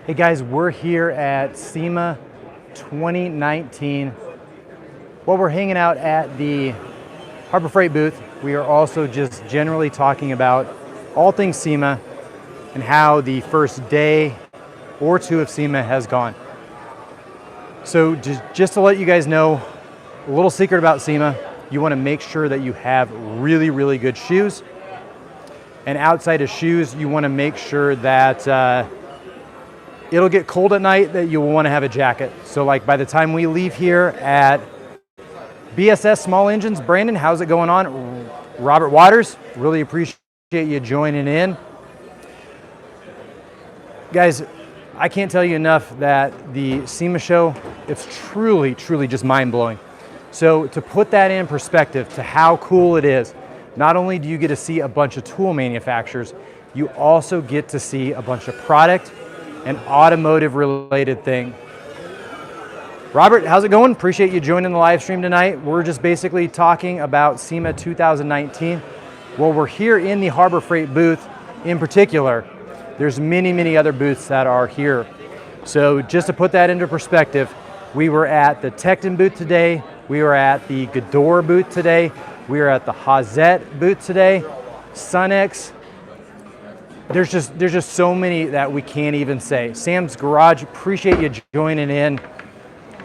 Hey guys, we're here at Sema 2019. While we're hanging out at the Harbor Freight booth, we are also just generally talking about all things Sema and how the first day or two of Sema has gone. So just to let you guys know, a little secret about Sema, you want to make sure that you have really, really good shoes. And outside of shoes, you want to make sure that it'll get cold at night, that you'll want to have a jacket. So like by the time we leave here at BSS Small Engines, Brandon, how's it going on? Robert Waters, really appreciate you joining in. Guys, I can't tell you enough that the Sema show, it's truly, truly just mind-blowing. So to put that in perspective to how cool it is, not only do you get to see a bunch of tool manufacturers, you also get to see a bunch of product and automotive related thing. Robert, how's it going? Appreciate you joining the live stream tonight. We're just basically talking about Sema 2019. Well, we're here in the Harbor Freight booth in particular. There's many, many other booths that are here. So just to put that into perspective, we were at the Tecton booth today. We were at the Gador booth today. We were at the Hazet booth today. Sunex. There's just so many that we can't even say. Sam's Garage, appreciate you joining in.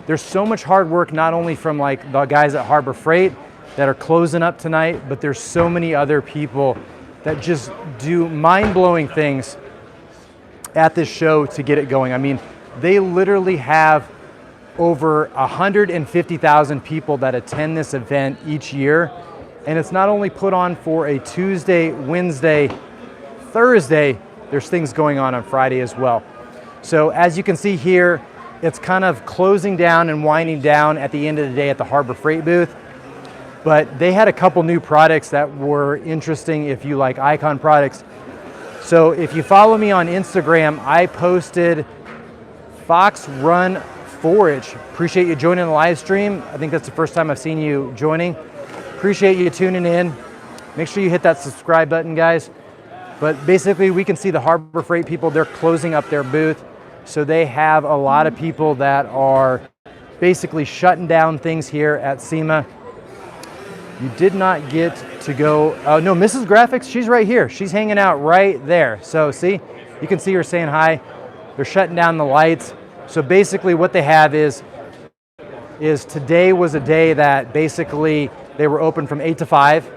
There's so much hard work, not only from like the guys at Harbor Freight that are closing up tonight, but there's so many other people that just do mind-blowing things at this show to get it going. I mean, they literally have over 150,000 people that attend this event each year. And it's not only put on for a Tuesday, Wednesday, Thursday, there's things going on Friday as well. So as you can see here, it's kind of closing down and winding down at the end of the day at the Harbor Freight booth. But they had a couple new products that were interesting if you like Icon products. So if you follow me on Instagram, I posted Fox Run Forage. Appreciate you joining the live stream. I think that's the first time I've seen you joining. Appreciate you tuning in. Make sure you hit that subscribe button, guys. But basically, we can see the Harbor Freight people, they're closing up their booth. So they have a lot of people that are basically shutting down things here at Sema. You did not get to go, oh no, Mrs. Graphics, she's right here. She's hanging out right there. So see, you can see her saying hi. They're shutting down the lights. So basically what they have is today was a day that basically they were open from 8 to 5.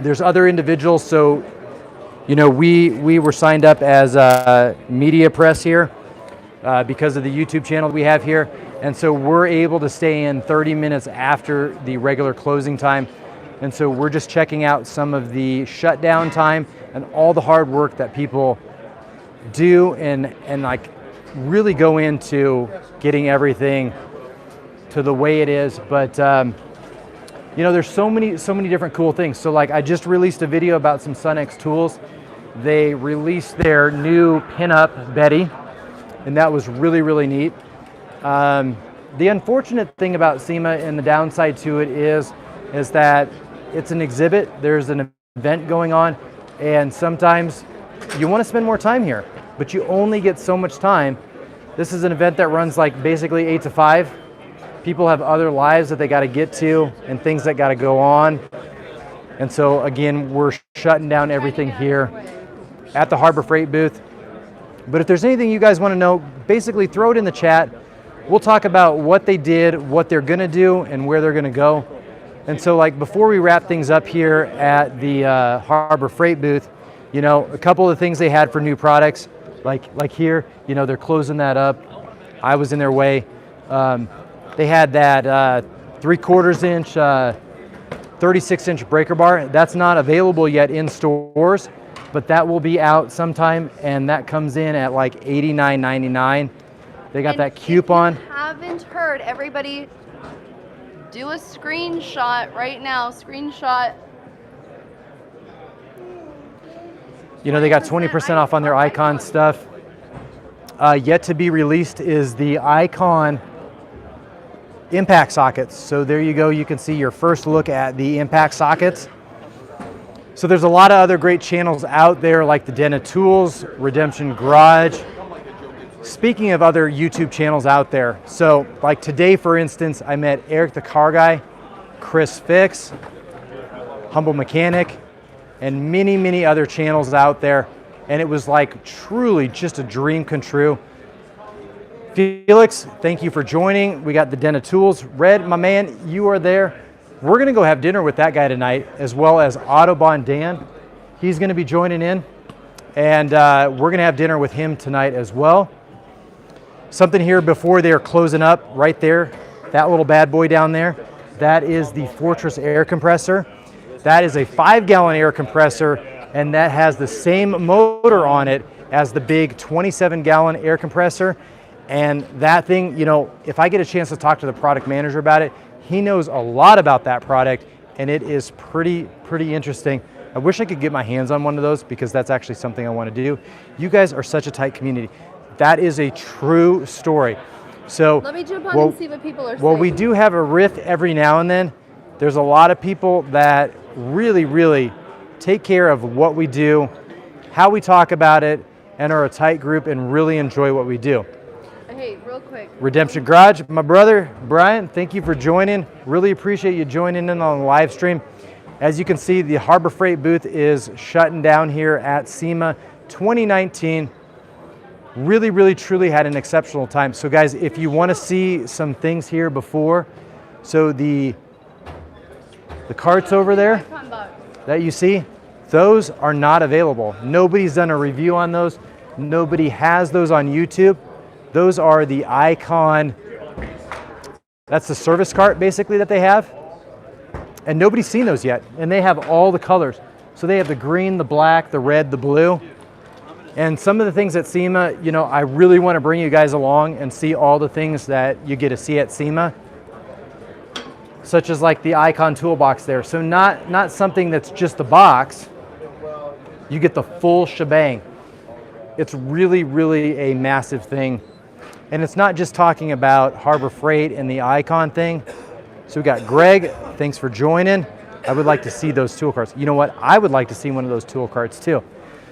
There's other individuals, so you know, we were signed up as media press here because of the YouTube channel we have here. And so we're able to stay in 30 minutes after the regular closing time. And so we're just checking out some of the shutdown time and all the hard work that people do and like really go into getting everything to the way it is. But you know, there's so many different cool things. So like I just released a video about some Sunex tools. They released their new pinup Betty, and that was really, really neat. The unfortunate thing about Sema and the downside to it is that it's an exhibit. There's an event going on, and sometimes you want to spend more time here, but you only get so much time. This is an event that runs like basically 8 to 5. People have other lives that they got to get to and things that got to go on. And so again, we're shutting down everything here at the Harbor Freight booth. But if there's anything you guys want to know, basically throw it in the chat. We'll talk about what they did, what they're going to do, and where they're going to go. And so like before we wrap things up here at the Harbor Freight booth, you know, a couple of things they had for new products, like here, you know, they're closing that up. I was in their way. They had that 3/4 inch, 36-inch breaker bar. That's not available yet in stores, but that will be out sometime, and that comes in at like $89.99. They got that coupon. If you haven't heard, everybody do a screenshot right now. Screenshot. You know, they got 20% off on their Icon stuff. Yet to be released is the Icon impact sockets. So there you go. You can see your first look at the impact sockets. So there's a lot of other great channels out there like the Den of Tools, Redemption Garage. Speaking of other YouTube channels out there, so like today, for instance, I met Eric the Car Guy, Chris Fix, Humble Mechanic, and many, many other channels out there. And it was like truly just a dream come true. Felix, thank you for joining. We got the Den of Tools. Red, my man, you are there. We're gonna go have dinner with that guy tonight, as well as Autobahn Dan. He's gonna be joining in, and we're gonna have dinner with him tonight as well. Something here before they're closing up, right there, that little bad boy down there, that is the Fortress air compressor. That is a 5-gallon air compressor, and that has the same motor on it as the big 27-gallon air compressor. And that thing, you know, if I get a chance to talk to the product manager about it, he knows a lot about that product, and it is pretty interesting. I wish I could get my hands on one of those, because that's actually something I want to do. You guys are such a tight community. That is a true story. So let me jump on and see what people are saying. Well, we do have a riff every now and then. There's a lot of people that really take care of what we do, how we talk about it, and are a tight group and really enjoy what we do. Hey, real quick. Redemption Garage, my brother, Brian, thank you for joining. Really appreciate you joining in on the live stream. As you can see, the Harbor Freight booth is shutting down here at SEMA 2019. Really, truly had an exceptional time. So guys, if you want to see some things here before, so the carts over there that you see, those are not available. Nobody's done a review on those. Nobody has those on YouTube. Those are the Icon, that's the service cart basically that they have. And nobody's seen those yet. And they have all the colors. So they have the green, the black, the red, the blue. And some of the things at SEMA, you know, I really want to bring you guys along and see all the things that you get to see at SEMA. Such as like the Icon toolbox there. So not something that's just the box. You get the full shebang. It's really a massive thing. And it's not just talking about Harbor Freight and the Icon thing. So we got Greg, thanks for joining. I would like to see those tool carts. You know what? I would like to see one of those tool carts too.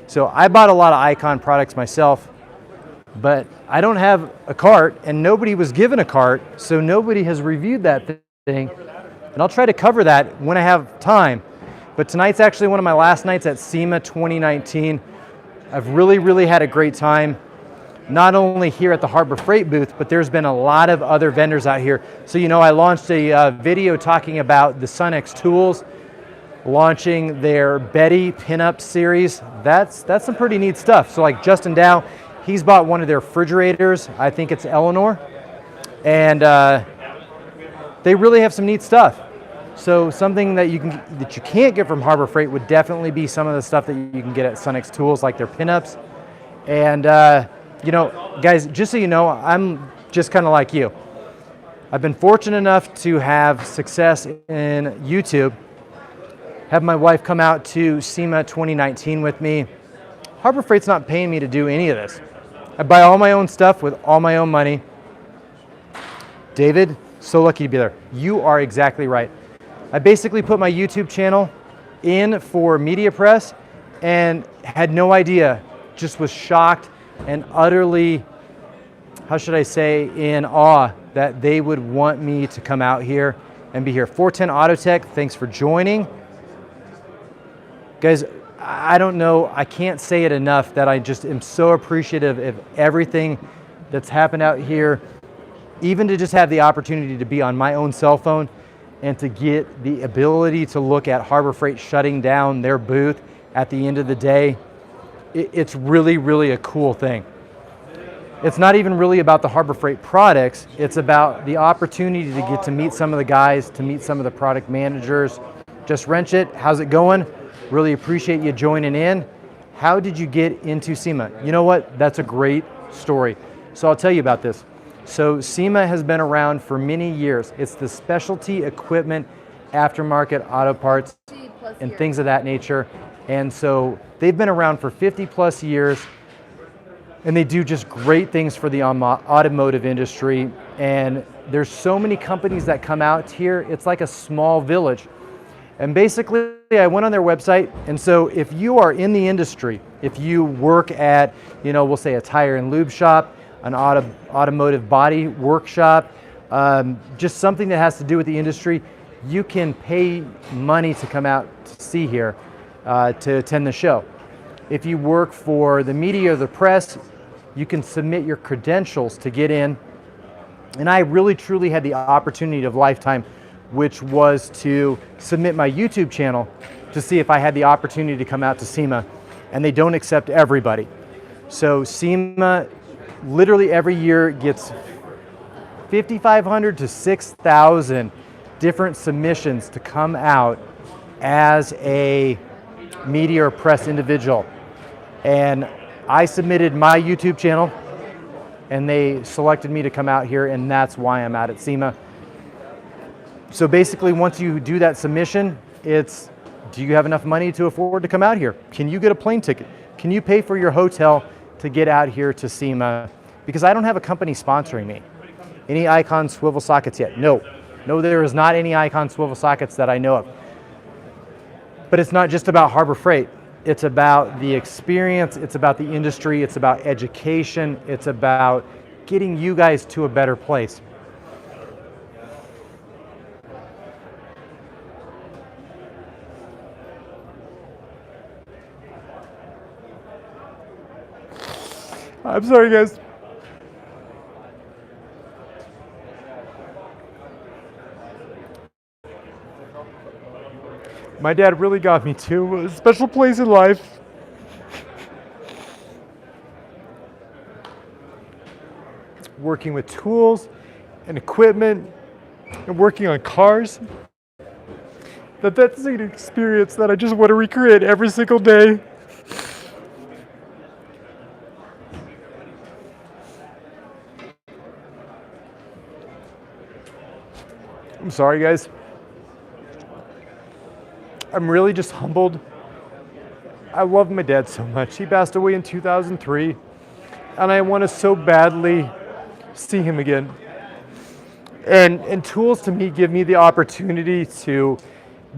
So I bought a lot of Icon products myself, but I don't have a cart, and nobody was given a cart, so nobody has reviewed that thing. And I'll try to cover that when I have time. But tonight's actually one of my last nights at SEMA 2019. I've really had a great time, not only here at the Harbor Freight booth, but there's been a lot of other vendors out here. So, you know, I launched a video talking about the Sunex tools, launching their Betty pinup series. That's some pretty neat stuff. So like Justin Dow, he's bought one of their refrigerators. I think it's Eleanor. And they really have some neat stuff. So something that you can't get from Harbor Freight would definitely be some of the stuff that you can get at Sunex Tools, like their pinups. And you know, guys, just so you know, I'm just kind of like you. I've been fortunate enough to have success in YouTube. Have my wife come out to SEMA 2019 with me. Harbor Freight's not paying me to do any of this. I buy all my own stuff with all my own money. David, so lucky to be there. You are exactly right. I basically put my YouTube channel in for media press and had no idea, just was shocked and utterly, how should I say, in awe that they would want me to come out here and be here. 410 Autotech, thanks for joining. Guys, I don't know, I can't say it enough that I just am so appreciative of everything that's happened out here, even to just have the opportunity to be on my own cell phone and to get the ability to look at Harbor Freight shutting down their booth at the end of the day. It's really a cool thing. It's not even really about the Harbor Freight products, it's about the opportunity to get to meet some of the guys, to meet some of the product managers. Just Wrench It, how's it going? Really appreciate you joining in. How did you get into SEMA? You know what, that's a great story. So I'll tell you about this. So SEMA has been around for many years. It's the specialty equipment, aftermarket auto parts, and things of that nature. And so they've been around for 50 plus years, and they do just great things for the automotive industry. And there's so many companies that come out here, it's like a small village. And basically, I went on their website, and so if you are in the industry, if you work at, we'll say a tire and lube shop, an automotive body workshop, just something that has to do with the industry, you can pay money to come out to see here, to attend the show. If you work for the media or the press, you can submit your credentials to get in. And I really truly had the opportunity of a lifetime, which was to submit my YouTube channel to see if I had the opportunity to come out to SEMA, and they don't accept everybody. So SEMA literally every year gets 5,500 to 6,000 different submissions to come out as a media or press individual. And I submitted my YouTube channel, and they selected me to come out here, and that's why I'm out at SEMA. So basically, once you do that submission, it's, do you have enough money to afford to come out here? Can you get a plane ticket? Can you pay for your hotel to get out here to SEMA? Because I don't have a company sponsoring me. Any Icon swivel sockets yet? No, there is not any Icon swivel sockets that I know of. But it's not just about Harbor Freight. It's about the experience, it's about the industry, it's about education, it's about getting you guys to a better place. I'm sorry, guys. My dad really got me to a special place in life. Working with tools and equipment and working on cars. That's an experience that I just want to recreate every single day. I'm sorry, guys. I'm really just humbled. I love my dad so much. He passed away in 2003, and I want to so badly see him again. And tools to me give me the opportunity to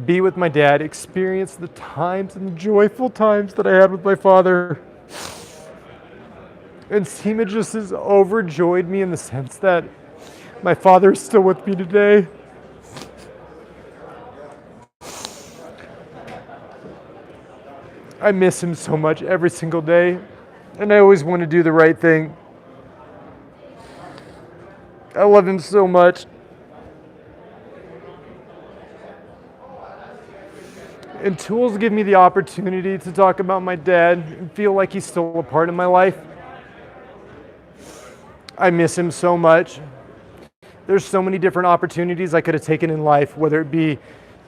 be with my dad, experience the times and joyful times that I had with my father. And SEMA just has overjoyed me in the sense that my father is still with me today. I miss him so much every single day, and I always want to do the right thing. I love him so much. And tools give me the opportunity to talk about my dad and feel like he's still a part of my life. I miss him so much. There's so many different opportunities I could have taken in life, whether it be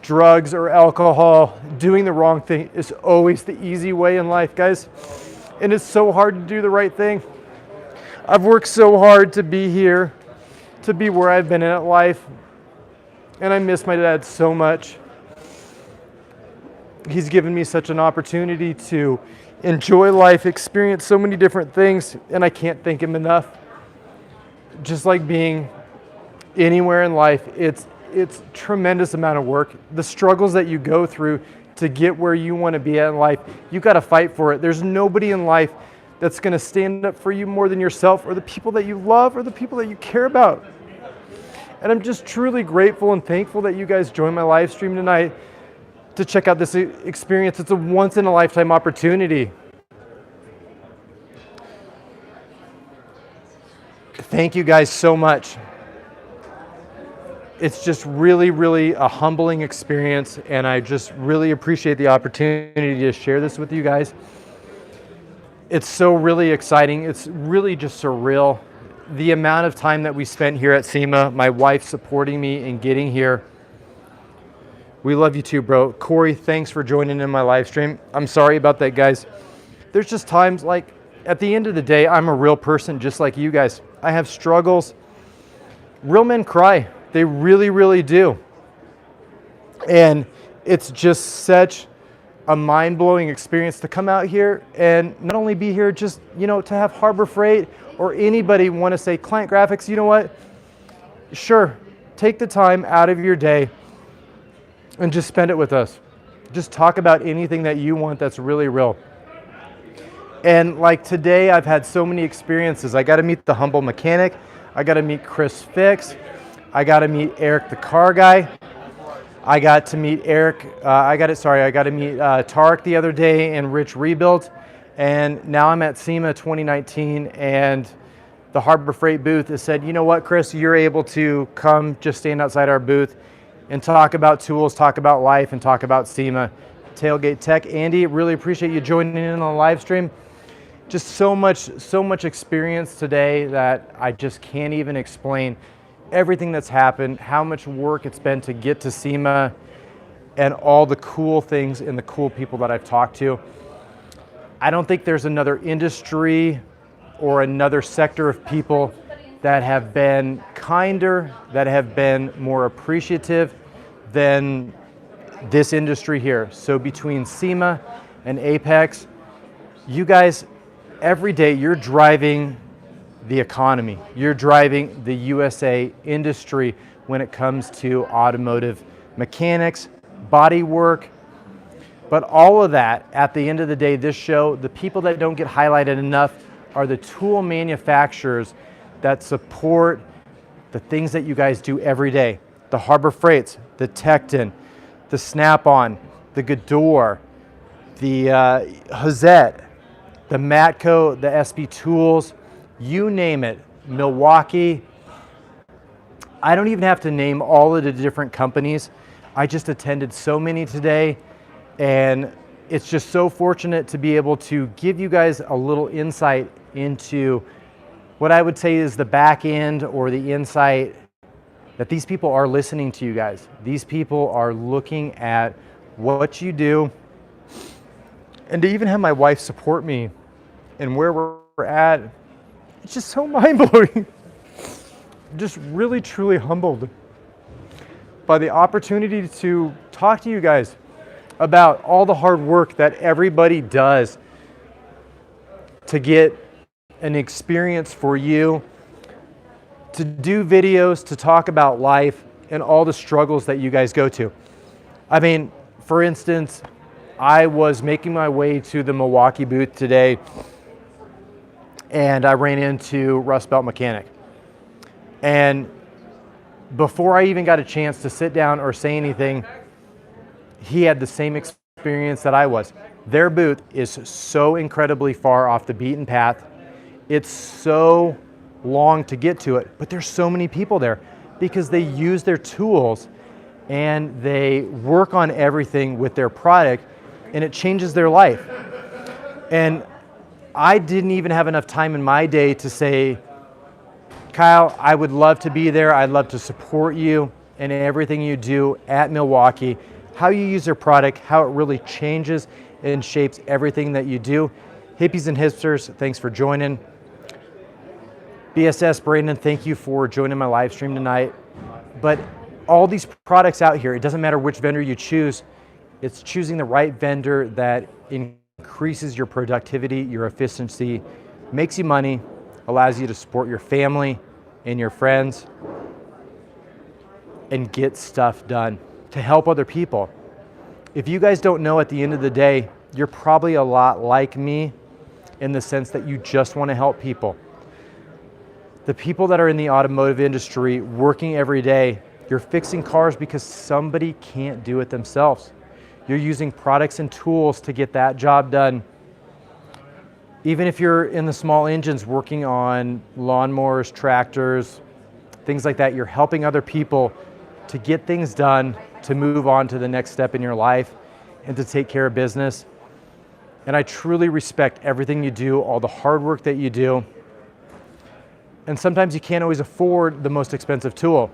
drugs or alcohol. Doing the wrong thing is always the easy way in life, guys. And it's so hard to do the right thing. I've worked so hard to be here, to be where I've been in life. And I miss my dad so much. He's given me such an opportunity to enjoy life, experience so many different things, and I can't thank him enough. Just like being anywhere in life, it's tremendous amount of work. The struggles that you go through to get where you want to be at in life, you got to fight for it. There's nobody in life that's going to stand up for you more than yourself or the people that you love or the people that you care about. And I'm just truly grateful and thankful that you guys joined my live stream tonight to check out this experience. It's a once in a lifetime opportunity. Thank you guys so much. It's just really, really a humbling experience, and I just really appreciate the opportunity to share this with you guys. It's so really exciting. It's really just surreal. The amount of time that we spent here at SEMA, my wife supporting me in getting here. We love you too, bro. Corey, thanks for joining in my live stream. I'm sorry about that, guys. There's just times like, at the end of the day, I'm a real person just like you guys. I have struggles. Real men cry. They really, really do. And it's just such a mind-blowing experience to come out here and not only be here, just, to have Harbor Freight or anybody want to say, Client Graphics, you know what? Sure, take the time out of your day and just spend it with us. Just talk about anything that you want that's really real. And like today, I've had so many experiences. I got to meet the humble mechanic. I got to meet Chris Fix. I got to meet Eric, the car guy. I got to meet I got to meet Tarek the other day and Rich Rebuild. And now I'm at SEMA 2019, and the Harbor Freight booth has said, you know what, Chris, you're able to come just stand outside our booth and talk about tools, talk about life, and talk about SEMA. Tailgate Tech. Andy, really appreciate you joining in on the live stream. Just so much experience today that I just can't even explain everything that's happened, how much work it's been to get to SEMA, and all the cool things and the cool people that I've talked to. I don't think there's another industry or another sector of people that have been kinder, that have been more appreciative than this industry here. So between SEMA and Apex, you guys, every day you're driving the economy. You're driving the USA industry when it comes to automotive mechanics, body work. But all of that, at the end of the day, this show, the people that don't get highlighted enough are the tool manufacturers that support the things that you guys do every day. The Harbor Freights, the Tecton, the Snap-on, the Gador, the Hazette, the Matco, the SB Tools, you name it, Milwaukee. I don't even have to name all of the different companies. I just attended so many today, and it's just so fortunate to be able to give you guys a little insight into what I would say is the back end, or the insight that these people are listening to you guys. These people are looking at what you do, and to even have my wife support me and where we're at, it's just so mind-blowing. Just really, truly humbled by the opportunity to talk to you guys about all the hard work that everybody does to get an experience for you, to do videos, to talk about life and all the struggles that you guys go to. I mean, for instance, I was making my way to the Milwaukee booth today, and I ran into Rust Belt Mechanic. And before I even got a chance to sit down or say anything, he had the same experience that I was. Their booth is so incredibly far off the beaten path. It's so long to get to it, but there's so many people there because they use their tools and they work on everything with their product, and it changes their life. And I didn't even have enough time in my day to say, Kyle, I would love to be there. I'd love to support you in everything you do at Milwaukee, how you use their product, how it really changes and shapes everything that you do. Hippies and hipsters, thanks for joining. BSS, Brandon, thank you for joining my live stream tonight. But all these products out here, it doesn't matter which vendor you choose, it's choosing the right vendor that increases your productivity, your efficiency, makes you money, allows you to support your family and your friends, and get stuff done to help other people. If you guys don't know, at the end of the day, you're probably a lot like me in the sense that you just want to help people. The people that are in the automotive industry working every day, you're fixing cars because somebody can't do it themselves. You're using products and tools to get that job done. Even if you're in the small engines working on lawnmowers, tractors, things like that, you're helping other people to get things done, to move on to the next step in your life, and to take care of business. And I truly respect everything you do, all the hard work that you do. And sometimes you can't always afford the most expensive tool.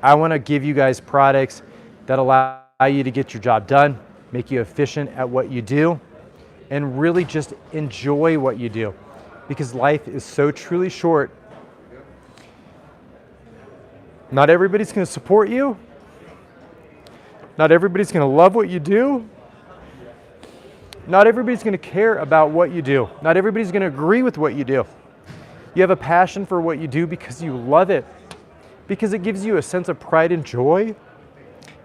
I want to give you guys products that allow you to get your job done, make you efficient at what you do, and really just enjoy what you do, because life is so truly short. Not everybody's going to support you. Not everybody's going to love what you do. Not everybody's going to care about what you do. Not everybody's going to agree with what you do. You have a passion for what you do because you love it, because it gives you a sense of pride and joy,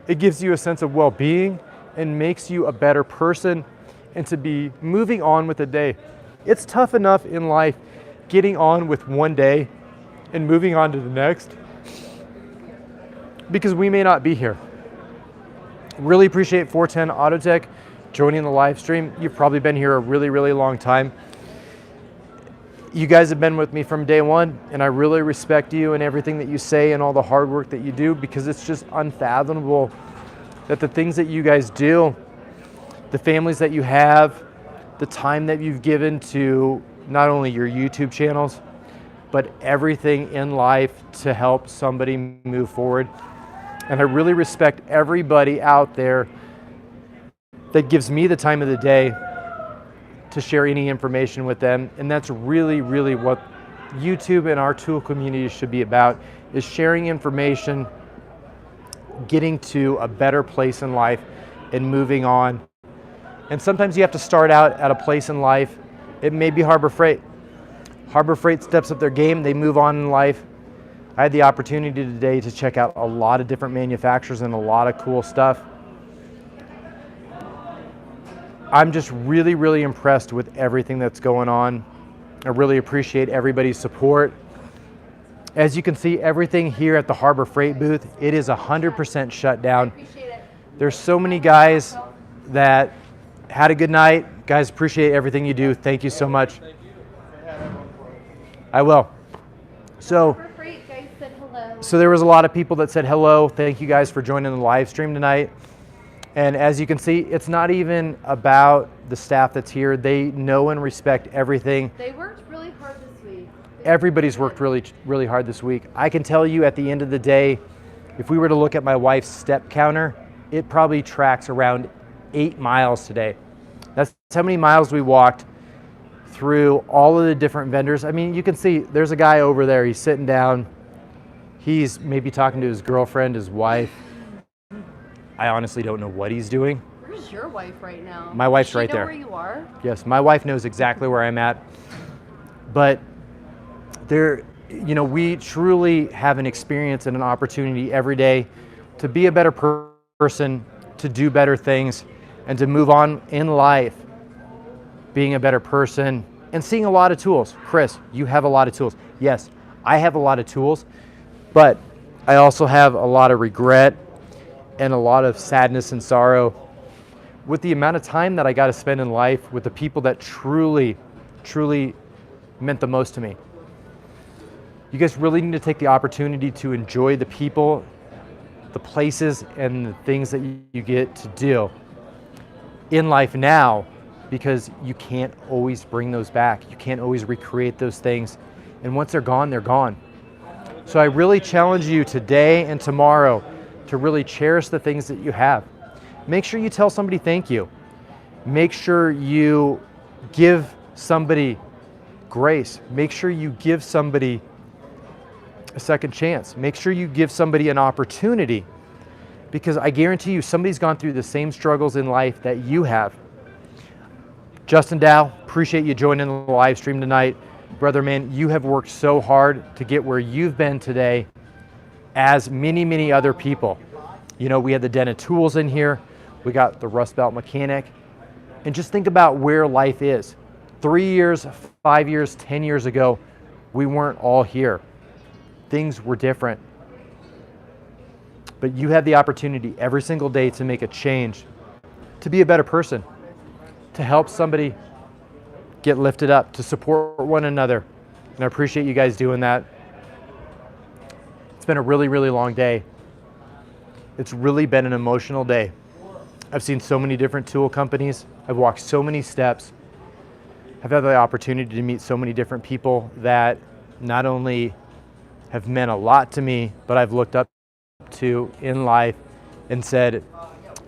It gives you a sense of well-being and makes you a better person and to be moving on with the day. It's tough enough in life getting on with one day and moving on to the next because we may not be here. Really appreciate 410 Autotech joining the live stream. You've probably been here a really, really long time. You guys have been with me from day one, and I really respect you and everything that you say and all the hard work that you do, because it's just unfathomable that the things that you guys do, the families that you have, the time that you've given to not only your YouTube channels, but everything in life to help somebody move forward. And I really respect everybody out there that gives me the time of the day to share any information with them. And that's really, really what YouTube and our tool community should be about, is sharing information, getting to a better place in life and moving on. And sometimes you have to start out at a place in life. It may be Harbor Freight. Harbor Freight steps up their game, they move on in life. I had the opportunity today to check out a lot of different manufacturers and a lot of cool stuff. I'm just really, really impressed with everything that's going on. I really appreciate everybody's support. As you can see, everything here at the Harbor Freight booth, it is 100% shut down. There's so many guys that had a good night. Guys, appreciate everything you do. Thank you so much. I will. So there was a lot of people that said hello. Thank you guys for joining the live stream tonight. And as you can see, it's not even about the staff that's here. They know and respect everything. They worked really hard this week. Everybody's worked really, really hard this week. I can tell you at the end of the day, if we were to look at my wife's step counter, it probably tracks around 8 miles today. That's how many miles we walked through all of the different vendors. I mean, you can see there's a guy over there. He's sitting down. He's maybe talking to his girlfriend, his wife. I honestly don't know what he's doing. Where's your wife right now? My wife's right there. Does she know where you are? Yes, my wife knows exactly where I'm at. But there, you know, we truly have an experience and an opportunity every day to be a better person, to do better things, and to move on in life, being a better person and seeing a lot of tools. Chris, you have a lot of tools. Yes, I have a lot of tools, but I also have a lot of regret and a lot of sadness and sorrow with the amount of time that I got to spend in life with the people that truly, truly meant the most to me. You guys really need to take the opportunity to enjoy the people, the places, and the things that you get to do in life now, because you can't always bring those back. You can't always recreate those things. And once they're gone, they're gone. So I really challenge you today and tomorrow to really cherish the things that you have. Make sure you tell somebody thank you. Make sure you give somebody grace. Make sure you give somebody a second chance. Make sure you give somebody an opportunity, because I guarantee you somebody's gone through the same struggles in life that you have. Justin Dow, appreciate you joining the live stream tonight. Brother, man, you have worked so hard to get where you've been today, as many, many other people. You know, we had the Den of Tools in here. We got the Rust Belt Mechanic. And just think about where life is. 3 years, 5 years, 10 years ago, we weren't all here. Things were different. But you have the opportunity every single day to make a change, to be a better person, to help somebody get lifted up, to support one another. And I appreciate you guys doing that. It's been a really, really long day. It's really been an emotional day. I've seen so many different tool companies. I've walked so many steps. I've had the opportunity to meet so many different people that not only have meant a lot to me, but I've looked up to in life and said,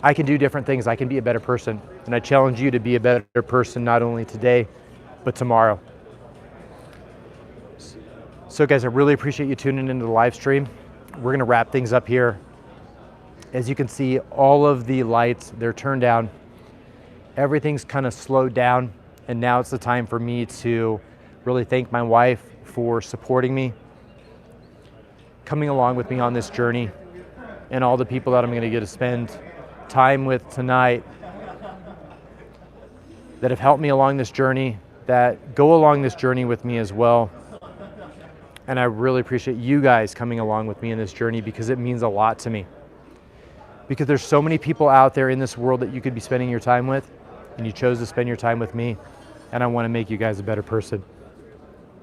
I can do different things. I can be a better person. And I challenge you to be a better person, not only today, but tomorrow. So guys, I really appreciate you tuning into the live stream. We're gonna wrap things up here. As you can see, all of the lights, they're turned down. Everything's kind of slowed down. And now it's the time for me to really thank my wife for supporting me, coming along with me on this journey. and all the people that I'm going to get to spend time with tonight that have helped me along this journey, that go along this journey with me as well. And I really appreciate you guys coming along with me in this journey, because it means a lot to me. Because there's so many people out there in this world that you could be spending your time with, and you chose to spend your time with me, and I want to make you guys a better person.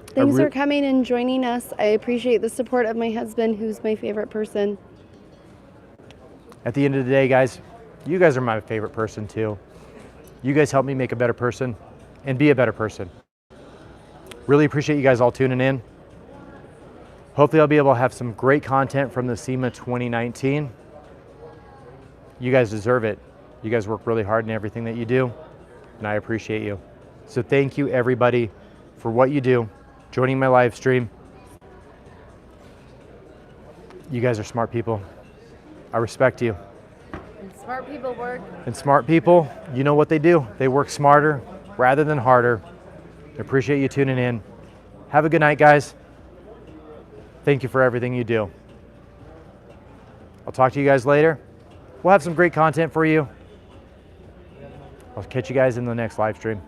Thanks for coming and joining us. I appreciate the support of my husband, who's my favorite person. At the end of the day, guys, you guys are my favorite person too. You guys help me make a better person and be a better person. Really appreciate you guys all tuning in. Hopefully I'll be able to have some great content from the Sema 2019. You guys deserve it. You guys work really hard in everything that you do, and I appreciate you. So thank you everybody for what you do, joining my live stream. You guys are smart people. I respect you. And smart people work. And smart people, you know what they do. They work smarter rather than harder. I appreciate you tuning in. Have a good night, guys. Thank you for everything you do. I'll talk to you guys later. We'll have some great content for you. I'll catch you guys in the next live stream.